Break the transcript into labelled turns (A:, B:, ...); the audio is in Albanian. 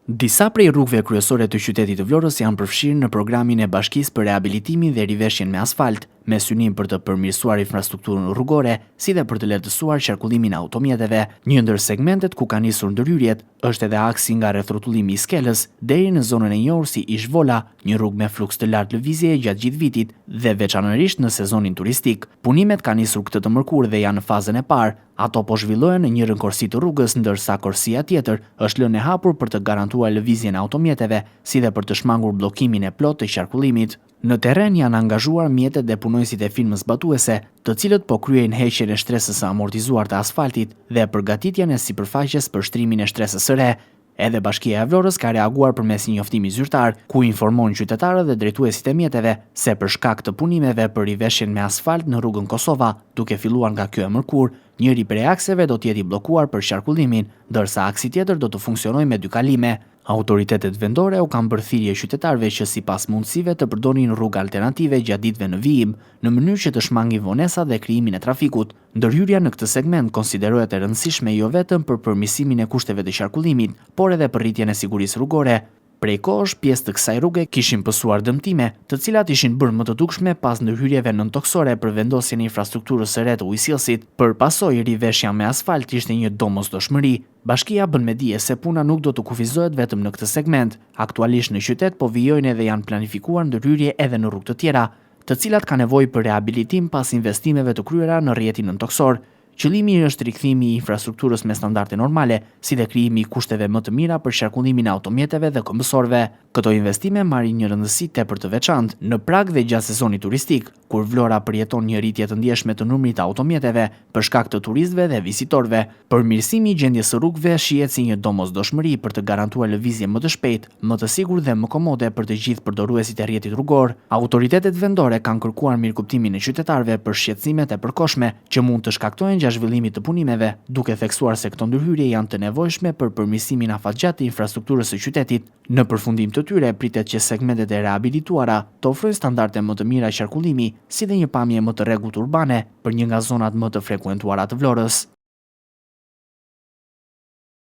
A: Disa prej rrugëve kryesore të qytetit të Vlorës janë përfshirë në programin e Bashkisë për Rehabilitimin dhe Riveshjen me asfalt, me synim për të përmirësuar infrastrukturën rrugore, si dhe për të lehtësuar qarkullimin e automjeteve. Një ndër segmentet ku ka nisur ndërhyrjet është edhe aksi nga rrethrotullimi i Skelës deri në zonën e njohur si Ishvola, një rrugë me fluks të lartë lëvizjeje gjatë gjithë vitit dhe veçanërisht në sezonin turistik. Punimet kanë nisur këtë të mërkurë dhe janë në fazën e parë. Ato po zhvillohen në njërin korsi të rrugës, ndërsa korsia tjetër është lënë e hapur për të garantuar lëvizjen e automjeteve, si dhe për të shmangur bllokimin e plotë të qarkullimit. Në terren janë angazhuar mjetet dhe punojësit e firmës zbatuese, të cilët po kryejnë heqjen e shtresës së amortizuar të asfaltit dhe përgatitjen e sipërfaqes për shtrimin e shtresës së re. Edhe Bashkia e Vlorës ka reaguar përmes një njoftimi zyrtar, ku informon qytetarët dhe drejtuesit e mjeteve se për shkak të punimeve për riveshjen me asfalt në rrugën Kosova, duke filluar nga kjo e mërkurë, njëri prej akseve do të jetë i bllokuar për qarkullimin, ndërsa aksi tjetër do të funksionojë me 2 kalime. Autoritetet vendore u kanë bërë thirrje qytetarëve që sipas mundësive të përdorin rrugë alternative gjatë ditëve në vijim, në mënyrë që të shmangin vonesat dhe krijimin e trafikut. Ndërhyrja në këtë segment konsiderohet e rëndësishme jo vetëm për përmirësimin e kushteve të qarkullimit, por edhe për rritjen e sigurisë rrugore. Prej kohësh, pjesë të kësaj rruge kishin pësuar dëmtime, të cilat ishin bërë më të dukshme pas ndërhyrjeve nëntoksore për vendosjen e infrastrukturës së re të ujësillësit. Për pasojë, riveshja me asfalt ishte një domosdoshmëri. Bashkia bën me dije se puna nuk do të kufizohet vetëm në këtë segment. Aktualisht në qytet po vijojnë edhe janë planifikuar ndërhyrje edhe në rrugë të tjera, të cilat ka nevojë për rehabilitim pas investimeve të kryera në rrjetin nëntoksor. Qëllimi është rikthimi i infrastrukturës me standarde normale, si dhe krijimi i kushteve më të mira për qarkullimin e automjeteve dhe këmbësorëve. Këto investime marrin një rëndësi tepër të veçantë në prag dhe gjatë sezonit turistik, kur Vlora përjeton një rritje të ndjeshme të numrit të automjeteve për shkak të turistëve dhe vizitorëve. Përmirësimi i gjendjes së rrugëve shihet si një domosdoshmëri për të garantuar lëvizje më të shpejtë, më të sigurt dhe më komode për të gjithë përdoruesit e rrjetit rrugor. Autoritetet vendore kanë kërkuar mirëkuptimin e qytetarëve për shqetësimet e përkohshme që mund të shkaktojnë gjatë zhvillimit të punimeve, duke theksuar se këto ndërhyrje janë të nevojshme për përmirësimin afatgjatë të infrastrukturës së qytetit. Në përfundim të tyre pritet që segmentet e rehabilituara të ofrojnë standarde më të mira qarkullimi, si dhe një pamje më të rregullt urbane për një nga zonat më të frekuentuara të Vlorës.